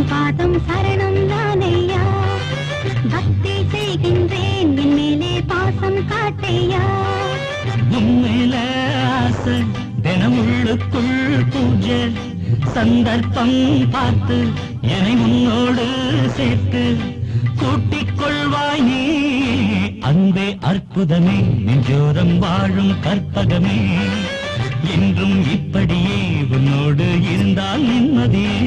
பாதம் சரணம் தானையா பக்தி செய்கின்றேன் என் மேலே பாசம் காட்டையா உண்மையில ஆசை தினமுள்ளுக்குள் பூஜை சந்தர்ப்பம் பார்த்து என்னை முன்னோடு சேர்த்து கூட்டிக் கொள்வாய் நீ அன்பே அற்புதமே நெஞ்சோரம் வாழும் கற்பகமே என்றும் இப்படியே உன்னோடு இருந்தால் நிம்மதியே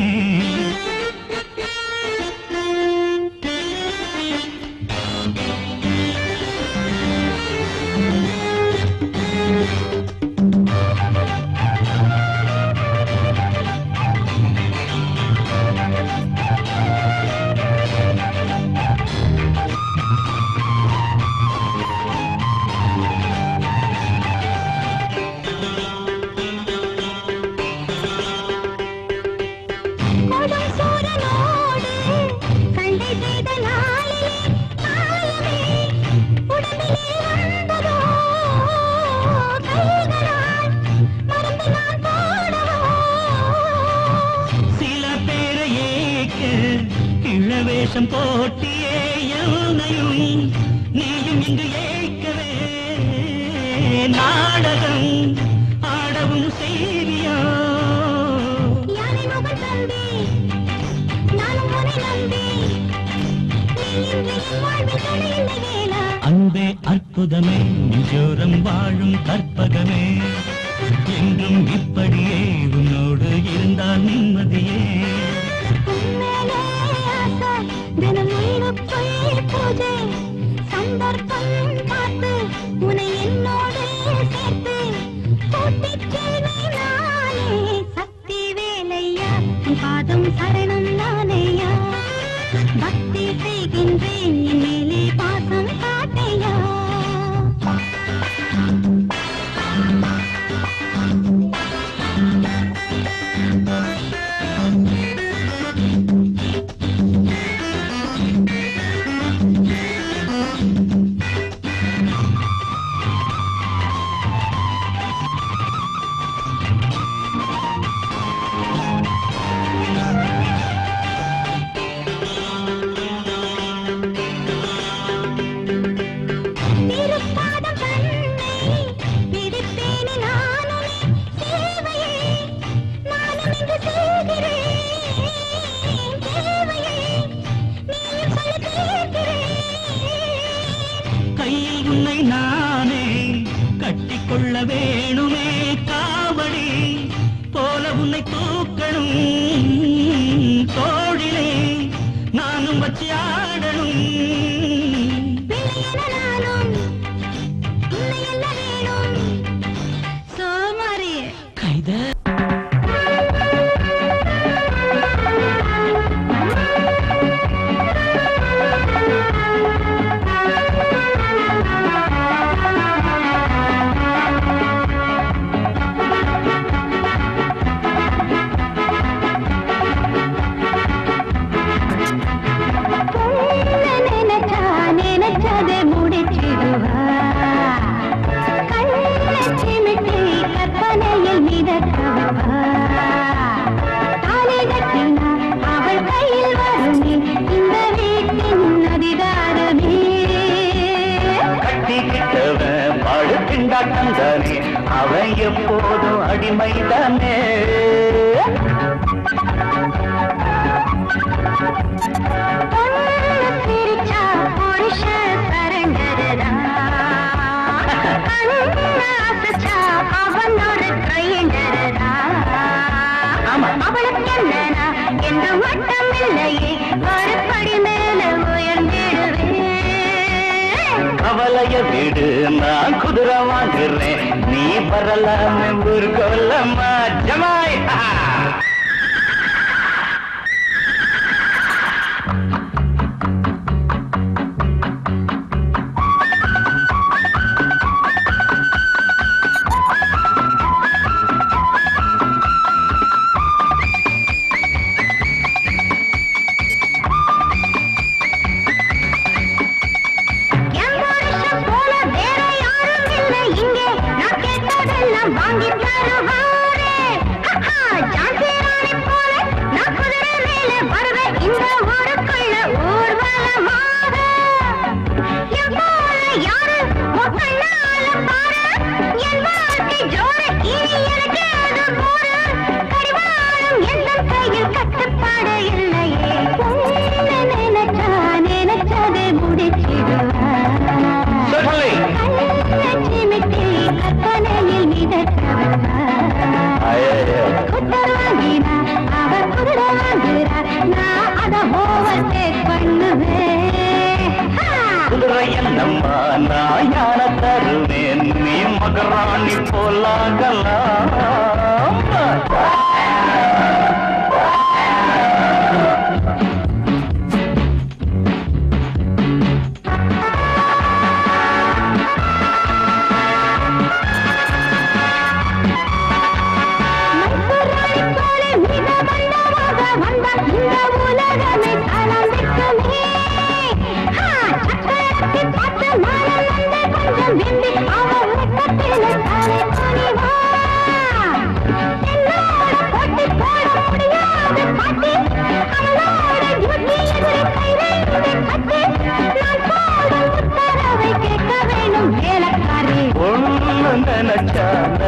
வேஷம் போட்டியே என்னையும் நீயும் இங்கு ஏற்கவே நாடகம் ஆடவும் செய்வியா அன்பே அற்புதமே நெஞ்சோரம் வாழும் கற்பகமே என்றும் இப்படியே உன்னோடு இருந்தால் நிம்மதியே பூஜை சந்தர்ப்பம் பார்த்து உன்னை என்னோடு சேர்த்து கூட்டிச் செல்வேனானே சக்தி வேலையா பாதம் சரணம் நானையா பக்தி செய்கின்றேன் என் மேலே பாசம் காட்டையா கையில் உன்னை நானே கட்டிக்கொள்ள வேணுமே காவடி போல உன்னை தூக்கணும் தோழிலே நானும் வச்சு ஆடணும் சோமாரி கைத அவன் எப்போதும் அடிமைதானே அவளுக்கு என்னன்னா என்று மட்டும் இல்லையே மறுபடி மேல உயர்ந்திடுவேன் கவலைய வீடு நான் குதிரை வாங்குறேன் நீ வரலாமே ஊர்கோலம்மா ஜமாய் வாங்கி தருவாரே வாங்குறார் நான் அத ஓவர்டேக் பண்ணுவேன் குதிரை என்னம்மா நான் யான தருவேன் நீ மகராணி போலாகலாம்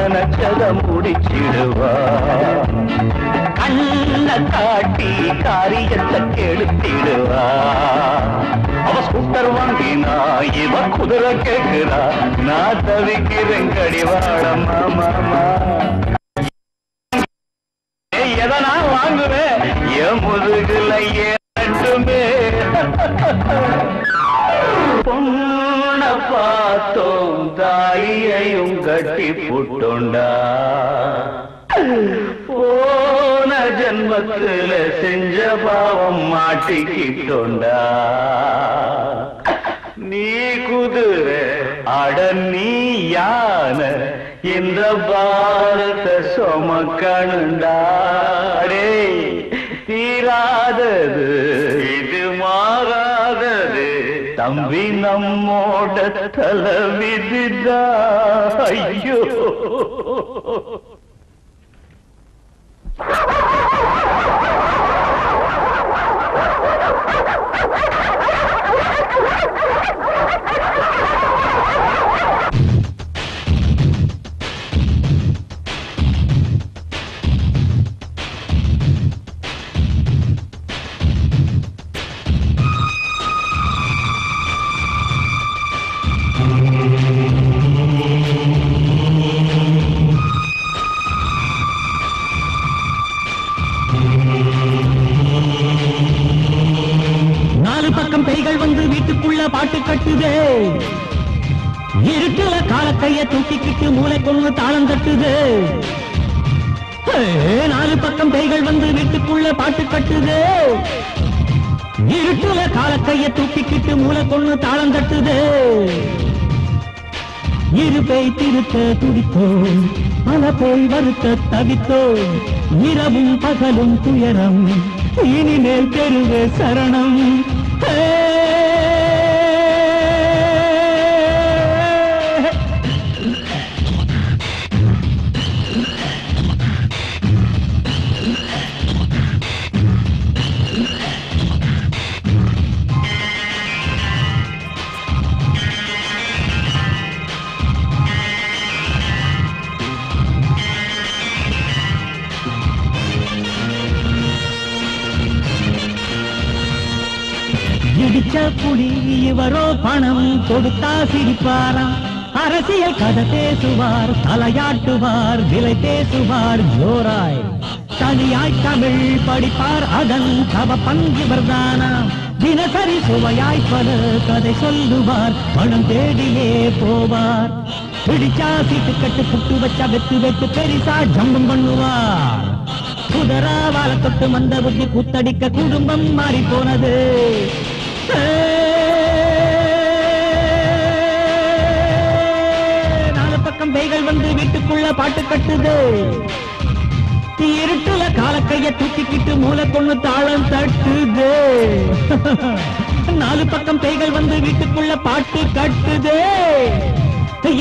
நினைச்சத முடிச்சிடுவா கண்ண காட்டி காரியத்தை கெடுத்திடுவா அவ ஸ்கூட்டர் வாங்கினா இவ குதிரை கேட்கிறா நான் தவிக்கிறேன் கடிவாளம்மா மாமா எதனா வாங்குவேன் என் முதுகுல ஏட்டுமே பொண்ண பார்த்தோம் தாலியையும் கட்டி புட்டோண்டா போன ஜன்மத்துல செஞ்ச பாவம் மாட்டிக்கிட்டோண்டா நீ குதிரை அட நீ யானை இந்த பாரத சுமக்கணுண்டாடே தீராதது இது மாறாதது தம்பி நம்மோட தலைவிதிதா ஐயோ பேய்கள் வந்து வீட்டுக்குள்ள பாட்டு கட்டுதே இருட்டுல காலக்கைய தூக்கிக்கிட்டு மூளை கொண்டு தாளம் தட்டுது நாலு பக்கம் பேய்கள் வந்து வீட்டுக்குள்ள பாட்டு கட்டுது இருட்டுல காலக்கைய தூக்கிக்கிட்டு மூளை கொண்டு தாளம் தட்டுது இரு பேய் திருத்த துடித்தோம் பல பேய் வருத்த தவித்தோம் இரவும் பகலும் துயரம் இனிமேல் பெருவே சரணம் இடிச்ச புலி இவரோ பணம் கொடுத்தா சிரிப்பாராம் அரசியல் கதை பேசுவார் தலையாட்டுவார் விலை பேசுவார் ஜோராய் தனியாய் தமிழ் படிப்பார் அதன் தவ பங்கு பிரதானாம் தினசரி சுவையாய் பல கதை சொல்லுவார் பணம் தேடியே போவார் பிடிச்சா சீட்டு கட்டு புட்டு வச்சா வெத்து வெட்டு பெரிசா ஜம்பம் பண்ணுவார் குதிரா வாழ தொட்டு மந்த புத்தி குத்தடிக்க குடும்பம் மாறி போனது நாலு பக்கம் பேய்கள் வந்து வீட்டுக்குள்ள பாட்டு கட்டுது இருட்டுல காலக்கைய தூக்கிக்கிட்டு மூளை கொண்டு தாளம் தட்டுது நாலு பக்கம் பேய்கள் வந்து வீட்டுக்குள்ள பாட்டு கட்டுது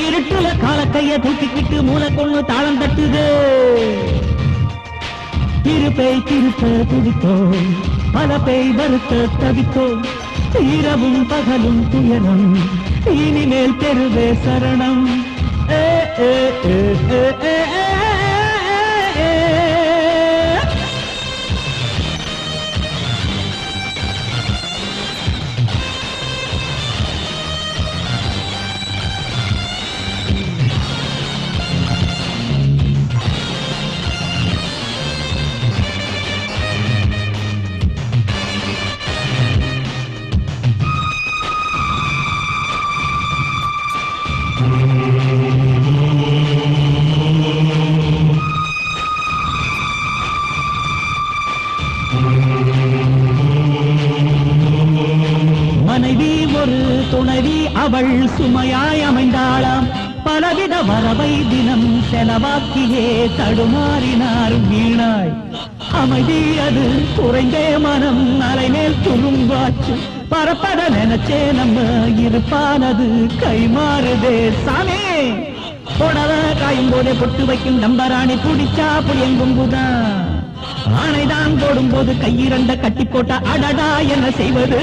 இருட்டுல காலக்கைய தூக்கிக்கிட்டு மூளை கொண்டு தாளம் தட்டுது இரு பேய் திருத்த துடித்தோம் பல பேய் வருத்த தவித்தோம் இரவும் பகலும் துயரம் இனிமேல் பெருவே சரணம் மனைவி ஒரு துணைவி அவள் சுமையாய் அமைந்தாளாம். பலவித வரவை தினம் செலவாக்கியே தடுமாறினார் வீணாய். அமைதி அது குறைந்தே மனம் அலைமேல் துரும்பாச்சு. பரப்பட நினைச்சே நம்ம இருப்பானது கைமாறுதே சாமி. புடவ காயும் போதே பொட்டு வைக்கும் நம்பராணி புடிச்சா புளியங்கும்புதான். ஆணைதான் போடும்போது கையிரண்ட கட்டி போட்ட அடடா என்ன செய்வது?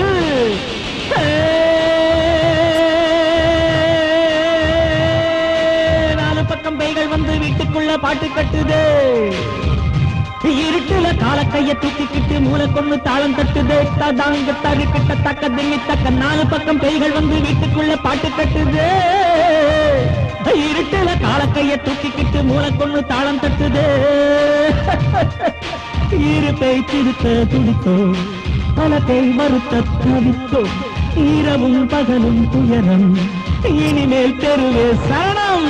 நாலு பக்கம் பைகள் வந்து வீட்டுக்குள்ள பாட்டு கட்டுது. இருட்டுல கால கைய தூக்கிக்கிட்டு மூளை கொண்டு தாளம் தட்டுது. தடாங்க தருக்கிட்ட தக்க திங்கி தக்க நாலு பக்கம் பேய்கள் வந்து வீட்டுக்குள்ள பாட்டு கட்டுது. இருட்டுல கால கைய தூக்கிக்கிட்டு மூளை கொண்டு தாளம் தட்டுது. இரு பேய் திருத்த துடித்தோ பல பேய் மறுத்த தவித்தோ. இரவும் பகலும் துயரம் இனிமேல் தெருவே சரணம்.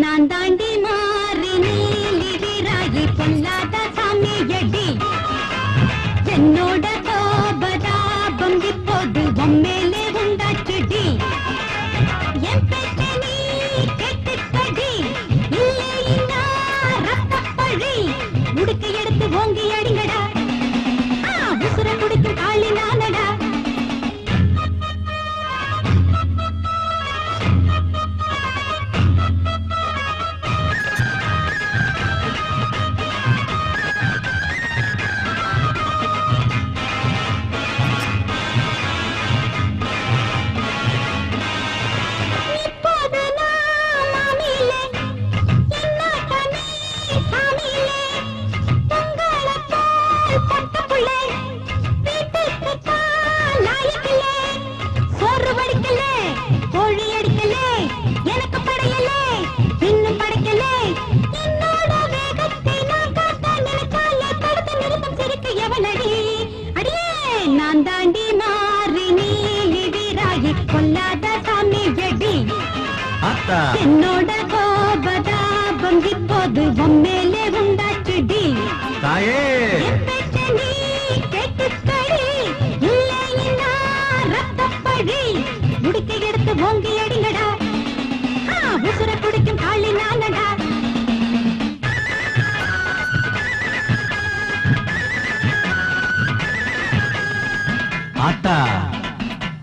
நான் தாண்டி மாறி நீலி வீராயி பொல்லாத சாமியடி. என்னோட கோபதாபம் இப்போது உம்மேலே உண்டாச்சுடி. என் பேச்சை நீ கேட்டுக்கடி. இல்லைன்னா ரத்தப்பழி உடுக்க எடுத்து ஓங்கி அடிங்கடா. உசுர குடிக்கும் காளி நானடா. நான் தாண்டி மாறி நீலி வீராயி பொல்லாத சாமியடி. என்னோட கோபதாபம் இப்போது உம்மேலே உண்டாச்சுடி. நீ கேட்டுக்கடி. இல்லைன்னா ரத்தப்பழி உடுக்க எடுத்து ஓங்கி அடிங்கடா. உசுர குடிக்கும் காளி நானடா. ஆத்தா,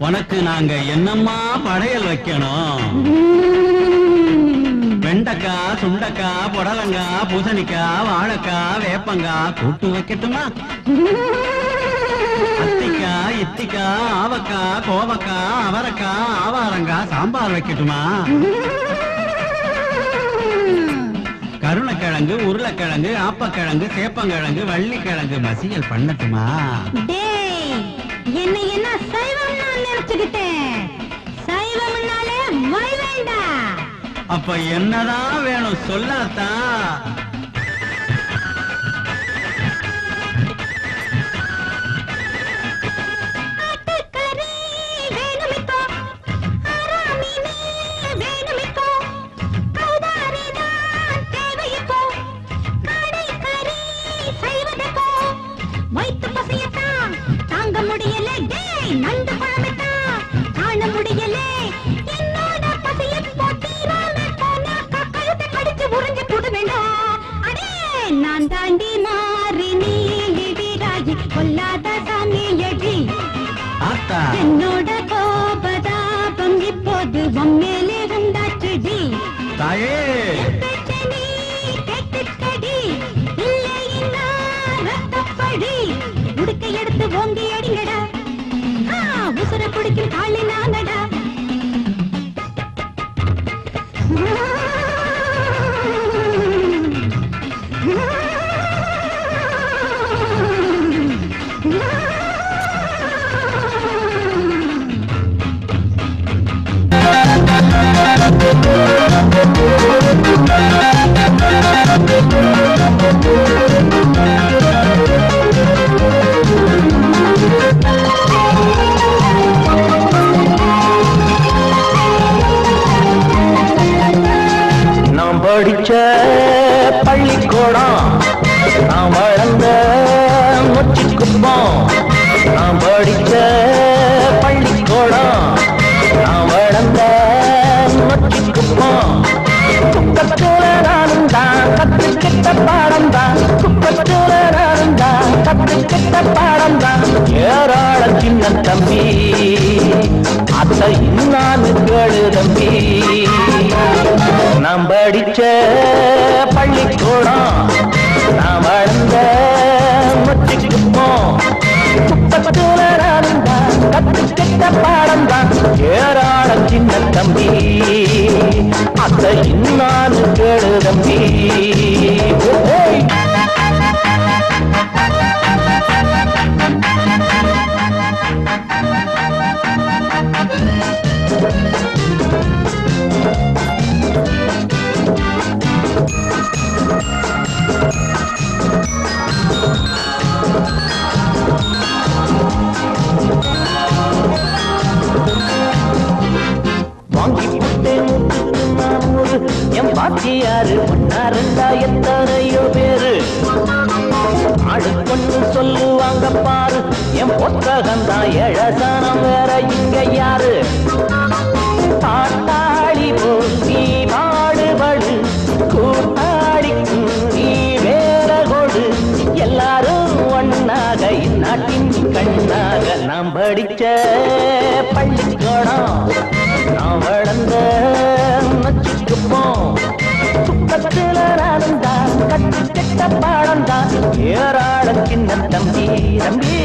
உனக்கு நாங்க என்னம்மா படையல் வைக்கணும்? வெண்டைக்காய், சுண்டக்காய், புடலங்காய், பூசணிக்காய், வாழைக்காய், வேப்பங்காய் கூட்டு வைக்கட்டுமா? அத்திக்காய், இத்திக்காய், ஆவக்காய், கோவக்காய், அவரைக்காய், ஆவாரங்காய் சாம்பார் வைக்கட்டுமா? கருணக்கிழங்கு, உருளைக்கிழங்கு, ஆப்பக்கிழங்கு, சேப்பங்கிழங்கு, வள்ளிக்கிழங்கு மசியல் பண்ணட்டுமா? என்ன என்ன சைவம் நான் நினைச்சுக்கிட்டேன். சைவம்னாலே வை வேண்டா. அப்ப என்னதான் வேணும் சொல்லாத்தா? ஆட்டுக்கறி வேணுமிக்கோ, ஆராமினி வேணுமிக்கோ, கௌதாரிதான் தேவையிக்கோ, காடைக்கறி செய்வதற்கோ, வைத்து பசியத்தான் தாங்க முடியல. நண்டு பழமைத்தான் காண முடியல. என்னோட பசியை போட்டீராம போனாக்கா கழுத்தை கடிச்சு உறிஞ்சு போட வேண்டாம். அடே நான் தாண்டி மாறி நீலி வீராயி பொல்லாத சாமியடி. என்னோட கோபதாபம் இப்போது உம்மேலே உண்டாச்சுடி. நீ கேட்டுக்கடி. இல்லைன்னா ரத்தப்பழி உடுக்க எடுத்து ஓங்கி அடிங்கடா. உசுர குடிக்கும் காளி நானடா. படிச்ச பள்ளிக்கூடம் நான் வளர்ந்த மொச்சிக்குப்பம் நான் படிச்ச பள்ளிக்கூடம் நான் வளர்ந்த மொச்சிக்குப்பம் குப்பத்துல நானும் தான் கத்துக்கிட்ட பாடம் தான் குப்பத்துல நானும் தான் கத்துக்கிட்ட பாடம் தான் ஏராள சின்ன தம்பி அத்தை இன்னான்னு கேளு தம்பி நாம் படிச்ச பள்ளிக்கூடம் நாம் வளர்ந்த மொச்சிக்குப்போம் குப்பத்துல நானும் தான் கத்துக்கிட்ட பாடம் தான் ஏராள சின்ன தம்பி அத்தை இன்னான்னு கேளு தம்பி என் பாட்டியாரு ஒன்னா ரெண்டா எத்தனையோ பேரு ஆடு கொண்டு சொல்லுவாங்க பாரு என் புத்தகம் தான் ஏழசானம் வேற இங்க யாரு பாட்டாளி போல் நீ பாடுபடு கூட்டாளிக்கும் நீ வேற கொடு எல்லாரும் ஒன்னாக இந்நாட்டின் கண்ணாக நாம் படிச்ச பள்ளிக்கூடம் நான் வளர்ந்த மொச்சிக்குப்போம் குப்பத்துல நானும் தான் கத்துக்கிட்ட பாடம் தான் ஏராள சின்ன தம்பி தம்பி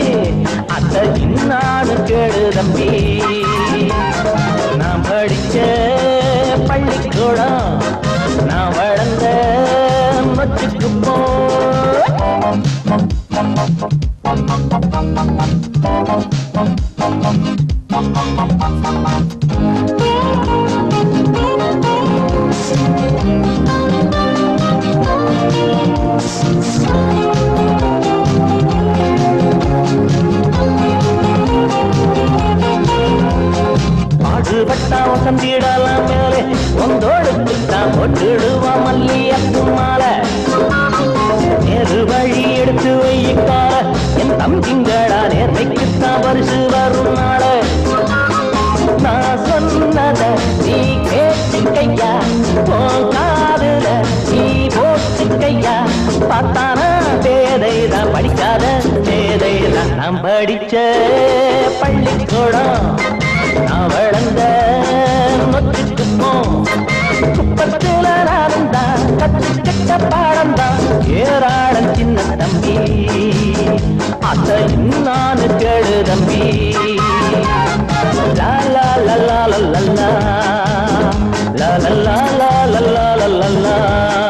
அத்தை இன்னான்னு கேளு தம்பி நான் படிச்ச பள்ளிக்கூடம் நான் வளர்ந்த மொச்சிக்குப்போம் பாடுபட்டா வசந்திடலாம் மேலே ஒந்தோடுக்குத்தான் போட்டுடுவா மல்லியப்பு மாலை நேரு வழி எடுத்து வைக்கால என் தம்பிங்களா நேர்மைக்குத்தான் பரிசு வரும் நாள நான் சொன்னத நீ கேட்டுக்கையா போகாதுல நீ போட்டுக்கையா பார்த்தானா பேதைதான் படிக்காத பேதைதான் நாம் படிச்ச பள்ளிக்கூடம் நான் வளர்ந்த மொச்சிக்குப்போம் குப்பத்துல நானும் தான் கத்துக்கிட்ட பாடம் தான் ஏராள சின்ன தம்பி அத்தை இன்னான்னு கேளு தம்பி லா லா லா லா லா லா லா லா லா லா லா லா லா